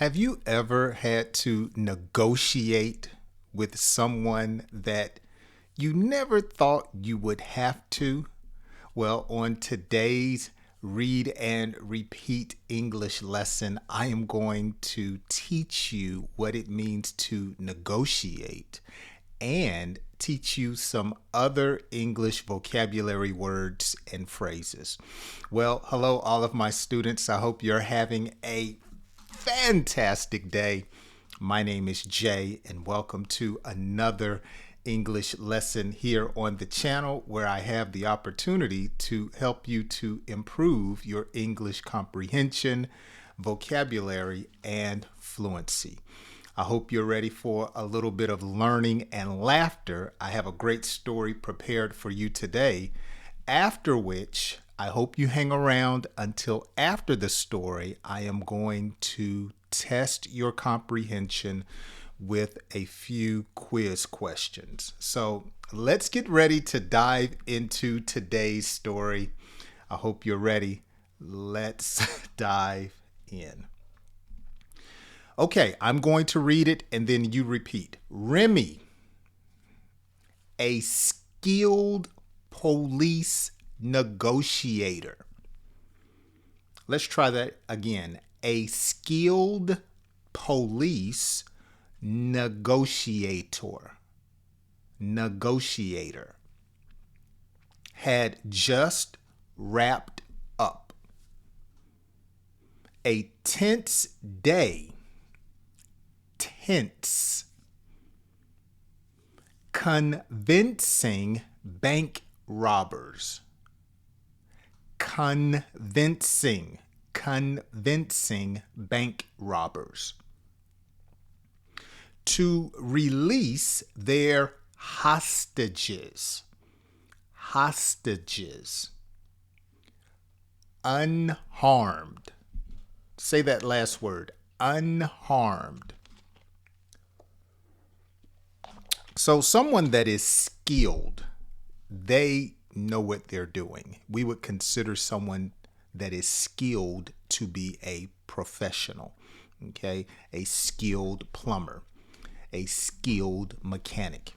Have you ever had to negotiate with someone that you never thought you would have to? Well, on today's Read and Repeat English lesson, I am going to teach you what it means to negotiate and teach you some other English vocabulary words and phrases. Well, hello, all of my students. I hope you're having a fantastic day. My name is Jay, and welcome to another English lesson here on the channel where I have the opportunity to help you to improve your English comprehension, vocabulary, and fluency. I hope you're ready for a little bit of learning and laughter. I have a great story prepared for you today, after which I hope you hang around until after the story. I am going to test your comprehension with a few quiz questions. So let's get ready to dive into today's story. I hope you're ready. Let's dive in. Okay, I'm going to read it and then you repeat. Remi, a skilled police negotiator. Let's try that again. A skilled police negotiator. Negotiator had just wrapped up a tense day. Tense. Convincing bank robbers. Convincing bank robbers to release their hostages. Unharmed. Say that last word, unharmed. So someone that is skilled, they know what they're doing. We would consider someone that is skilled to be a professional, okay? A skilled plumber, a skilled mechanic.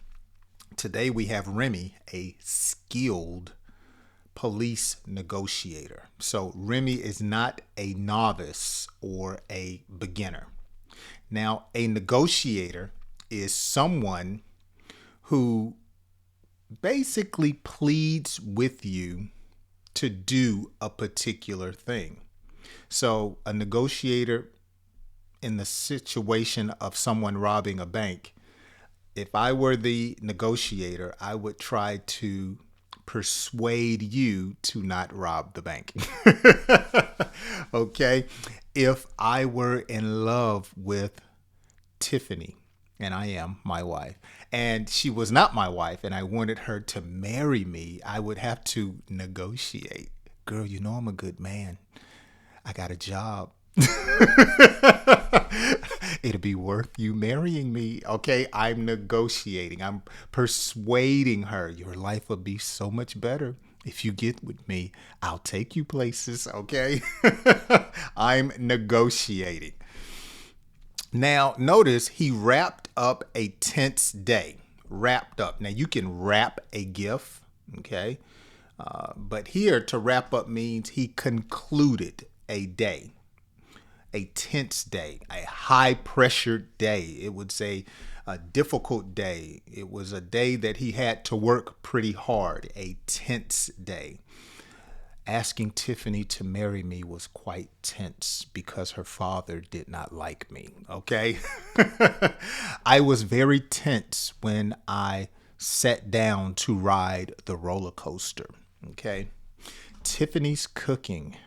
Today we have Remi, a skilled police negotiator. So Remi is not a novice or a beginner. Now, a negotiator is someone who basically pleads with you to do a particular thing. So a negotiator in the situation of someone robbing a bank, if I were the negotiator, I would try to persuade you to not rob the bank. Okay? If I were in love with Tiffany, and I am my wife, and she was not my wife, and I wanted her to marry me, I would have to negotiate. Girl, you know I'm a good man. I got a job. It'll be worth you marrying me. Okay, I'm negotiating. I'm persuading her. Your life will be so much better if you get with me. I'll take you places, okay? I'm negotiating. Now, notice he wrapped up a tense day. Wrapped up. Now, you can wrap a gift, okay? But here, to wrap up means he concluded a day. A tense day. A high-pressured day. It would say a difficult day. It was a day that he had to work pretty hard. A tense day. Asking Tiffany to marry me was quite tense because her father did not like me, okay? I was very tense when I sat down to ride the roller coaster, okay? Tiffany's cooking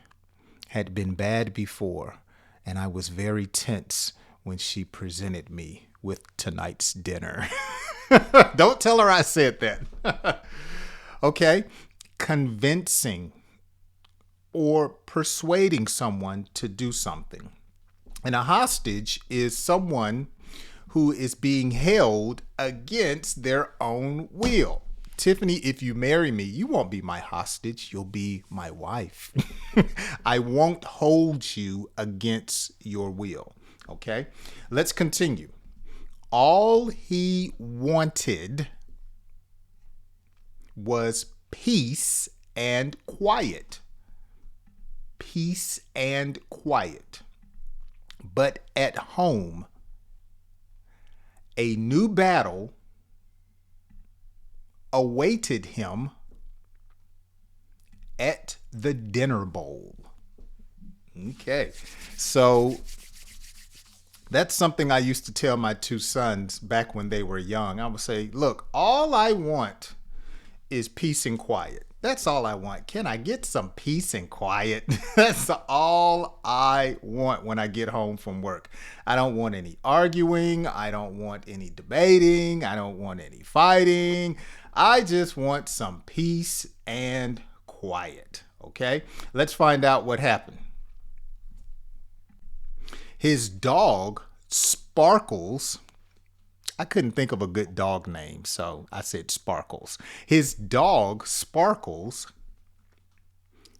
had been bad before, and I was very tense when she presented me with tonight's dinner. Don't tell her I said that. Okay? Convincing or persuading someone to do something. And a hostage is someone who is being held against their own will. Tiffany, if you marry me, you won't be my hostage. You'll be my wife. I won't hold you against your will. Okay, let's continue. All he wanted was peace and quiet. Peace and quiet. But at home, a new battle awaited him at the dinner bowl. Okay, so that's something I used to tell my two sons back when they were young. I would say, look, all I want is peace and quiet. That's all I want. Can I get some peace and quiet? That's all I want when I get home from work. I don't want any arguing. I don't want any debating. I don't want any fighting. I just want some peace and quiet. Okay, let's find out what happened. His dog, Sparkles, I couldn't think of a good dog name, so I said Sparkles. His dog, Sparkles,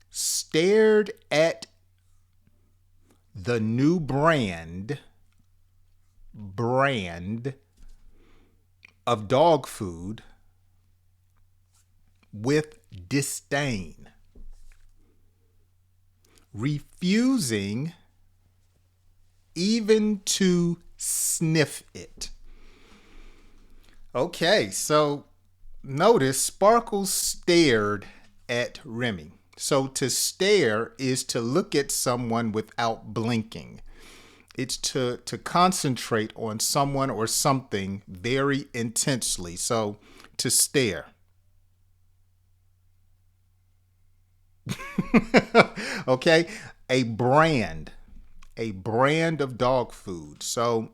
stared at the new brand of dog food with disdain, refusing even to sniff it. Okay, so notice Sparkles stared at Remi. So to stare is to look at someone without blinking. It's to concentrate on someone or something very intensely. So to stare. Okay, a brand of dog food. So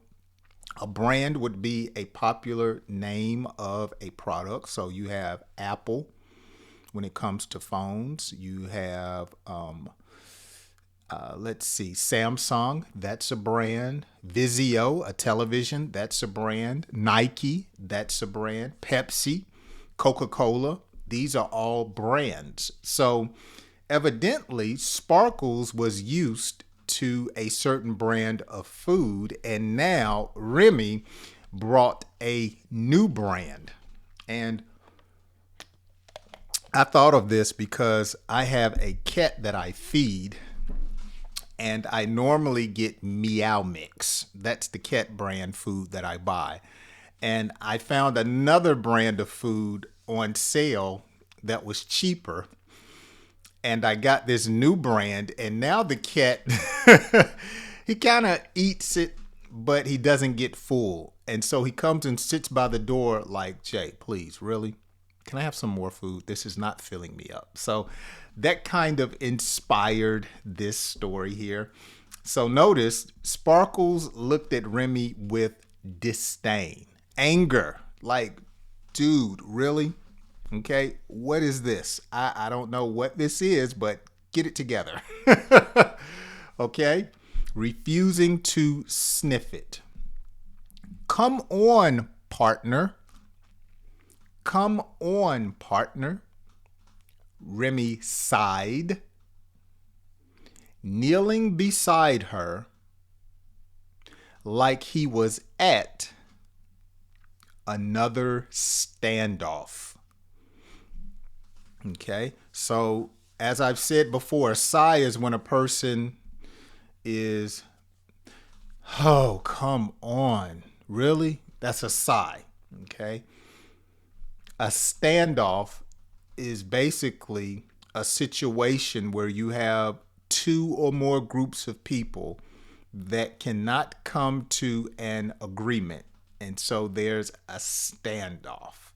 a brand would be a popular name of a product. So you have Apple when it comes to phones. You have, Samsung, that's a brand. Vizio, a television, that's a brand. Nike, that's a brand. Pepsi, Coca-Cola, these are all brands. So evidently, Sparkles was used to a certain brand of food, and now Remi brought a new brand. And I thought of this because I have a cat that I feed, and I normally get Meow Mix. That's the cat brand food that I buy. And I found another brand of food on sale that was cheaper, and I got this new brand, and now the cat, he kind of eats it, but he doesn't get full. And so he comes and sits by the door like, Jay, please, really? Can I have some more food? This is not filling me up. So that kind of inspired this story here. So notice Sparkles looked at Remi with disdain, anger, like, dude, really? Okay, what is this? I don't know what this is, but get it together. Okay, refusing to sniff it. Come on, partner. Come on, partner. Remi sighed, kneeling beside her like he was at another standoff. Okay, so as I've said before, a sigh is when a person is, oh, come on, really? That's a sigh, okay? A standoff is basically a situation where you have two or more groups of people that cannot come to an agreement. And so there's a standoff,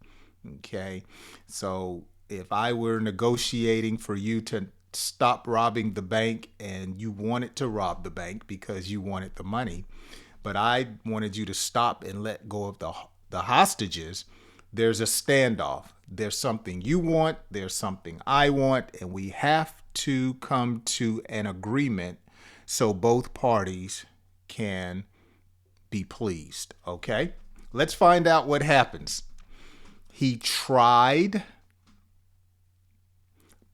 okay? So if I were negotiating for you to stop robbing the bank and you wanted to rob the bank because you wanted the money, but I wanted you to stop and let go of the hostages, there's a standoff. There's something you want, there's something I want, and we have to come to an agreement so both parties can be pleased, okay? Let's find out what happens. He tried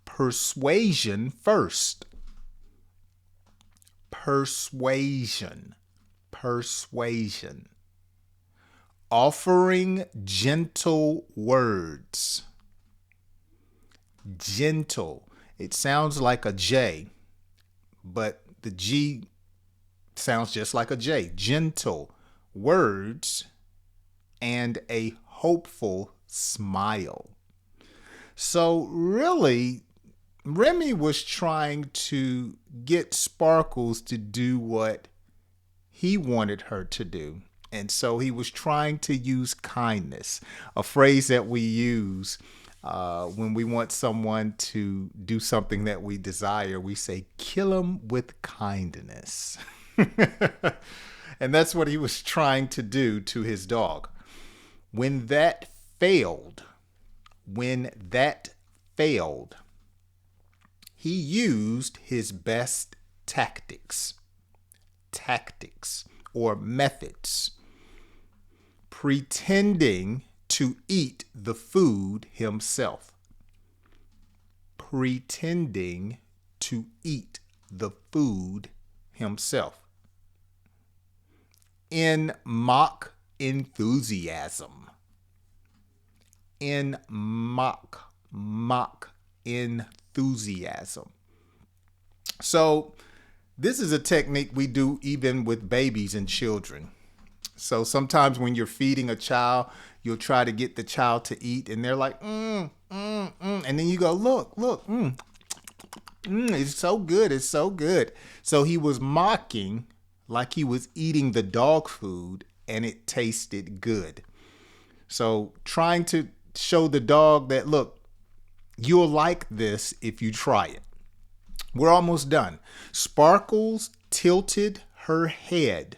persuasion first. Persuasion. persuasion. Offering gentle words. Gentle. It sounds like a J, but the G sounds just like a J. Gentle words and a hopeful smile. So really, Remi was trying to get Sparkles to do what he wanted her to do. And so he was trying to use kindness, a phrase that we use when we want someone to do something that we desire. We say, kill him with kindness. And that's what he was trying to do to his dog. When that failed, he used his best tactics or methods, pretending to eat the food himself. Pretending to eat the food himself. In mock enthusiasm. In mock enthusiasm. So this is a technique we do even with babies and children. So sometimes when you're feeding a child, you'll try to get the child to eat and they're like, and then you go, look, it's so good, it's so good. So he was mocking like he was eating the dog food and it tasted good. So trying to show the dog that, look, you'll like this if you try it. We're almost done. Sparkles tilted her head.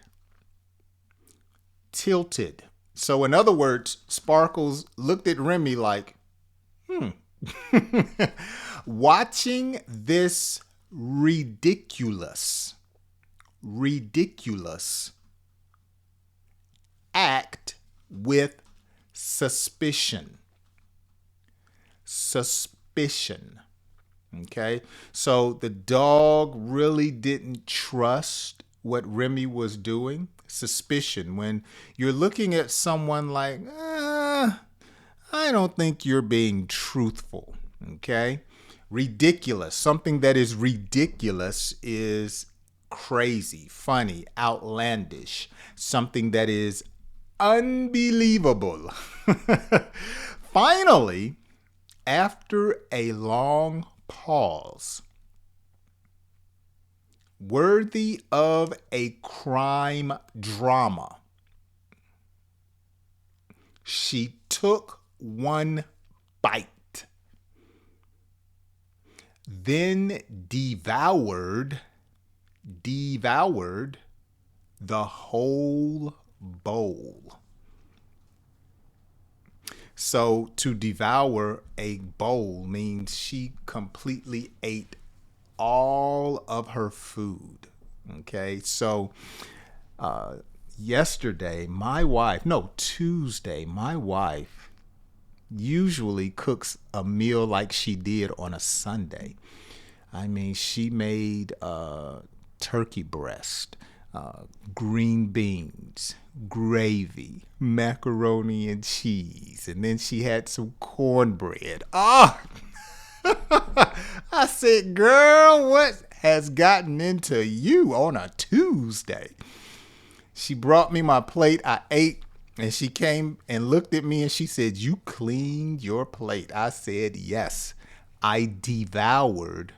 Tilted. So in other words, Sparkles looked at Remi like, Watching this ridiculous act with suspicion. Okay, so the dog really didn't trust what Remi was doing. Suspicion. When you're looking at someone like, I don't think you're being truthful. Okay, ridiculous. Something that is ridiculous is crazy, funny, outlandish. Something that is unbelievable. Finally, after a long pause, worthy of a crime drama, she took one bite, then devoured the whole bowl. So to devour a bowl means she completely ate all of her food. Okay, so Tuesday, my wife usually cooks a meal like she did on a Sunday. I mean, she made turkey breast, green beans, gravy, macaroni and cheese, and then she had some cornbread. I said, girl, what has gotten into you on a Tuesday? She brought me my plate. I ate, and she came and looked at me and she said, you cleaned your plate. I said, yes. I devoured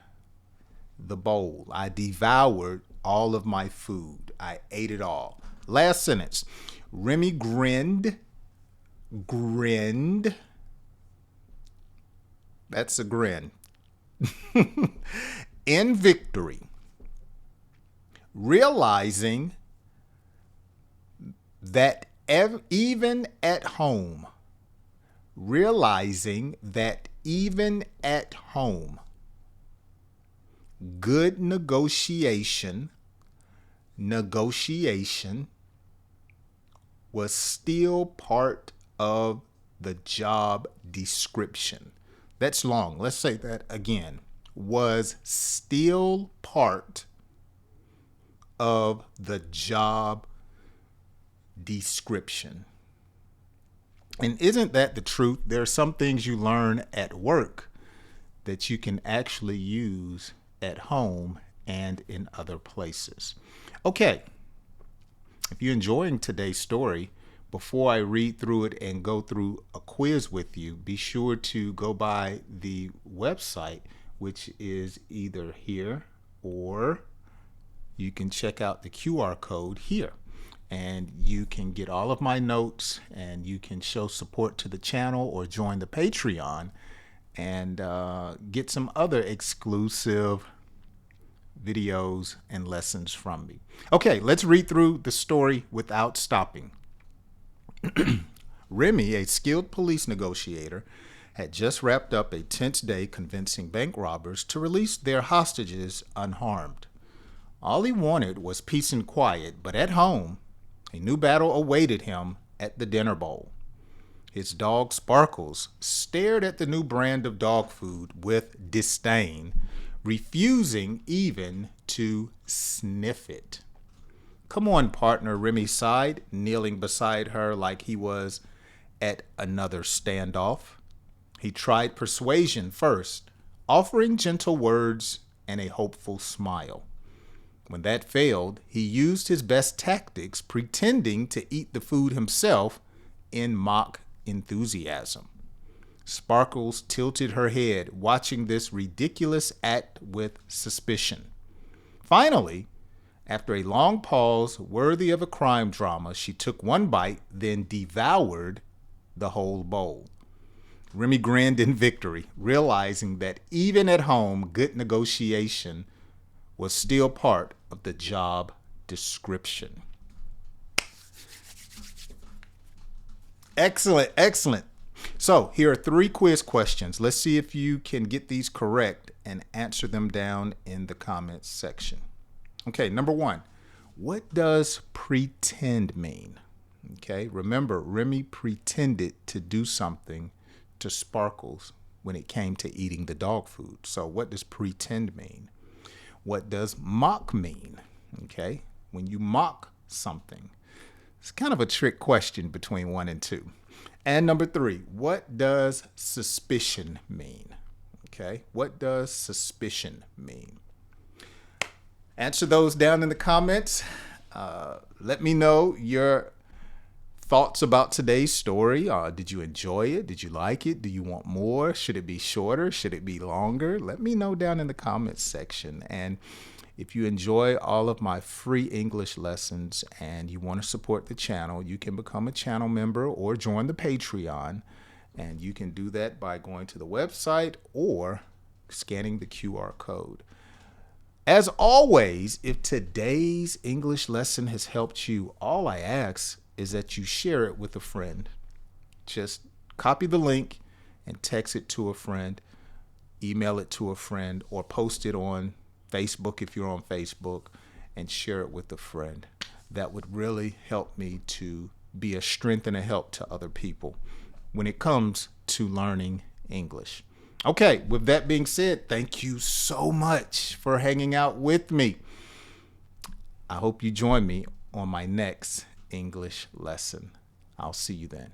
the bowl. I devoured all of my food. I ate it all. Last sentence. Remi grinned. That's a grin. In victory. Realizing that even at home, good negotiation was still part of the job description. That's long. Let's say that again. Was still part of the job description. And isn't that the truth? There are some things you learn at work that you can actually use at home and in other places. Okay, if you're enjoying today's story, before I read through it and go through a quiz with you, be sure to go by the website, which is either here or you can check out the QR code here. And you can get all of my notes and you can show support to the channel or join the Patreon and get some other exclusive videos and lessons from me. Okay, let's read through the story without stopping. Remi, a skilled police negotiator, had just wrapped up a tense day convincing bank robbers to release their hostages unharmed. All he wanted was peace and quiet, but at home, a new battle awaited him at the dinner bowl. His dog Sparkles stared at the new brand of dog food with disdain, refusing even to sniff it. "Come on, partner," Remi sighed, kneeling beside her like he was at another standoff. He tried persuasion first, offering gentle words and a hopeful smile. When that failed, he used his best tactics, pretending to eat the food himself in mock enthusiasm. Sparkles tilted her head, watching this ridiculous act with suspicion. Finally, after a long pause worthy of a crime drama, she took one bite, then devoured the whole bowl. Remi grinned in victory, realizing that even at home, good negotiation was still part of the job description. Excellent, excellent. So here are 3 quiz questions. Let's see if you can get these correct and answer them down in the comments section. Okay, number 1, what does pretend mean? Okay, remember, Remi pretended to do something to Sparkles when it came to eating the dog food. So what does pretend mean? What does mock mean? Okay, when you mock something. It's kind of a trick question between 1 and 2. And number 3, what does suspicion mean? Okay, what does suspicion mean? Answer those down in the comments. Let me know your thoughts about today's story. Did you enjoy it? Did you like it? Do you want more? Should it be shorter? Should it be longer? Let me know down in the comments section. And if you enjoy all of my free English lessons and you want to support the channel, you can become a channel member or join the Patreon. And you can do that by going to the website or scanning the QR code. As always, if today's English lesson has helped you, all I ask is that you share it with a friend. Just copy the link and text it to a friend, email it to a friend, or post it on Facebook if you're on Facebook, and share it with a friend. That would really help me to be a strength and a help to other people when it comes to learning English. Okay, with that being said, thank you so much for hanging out with me. I hope you join me on my next English lesson. I'll see you then.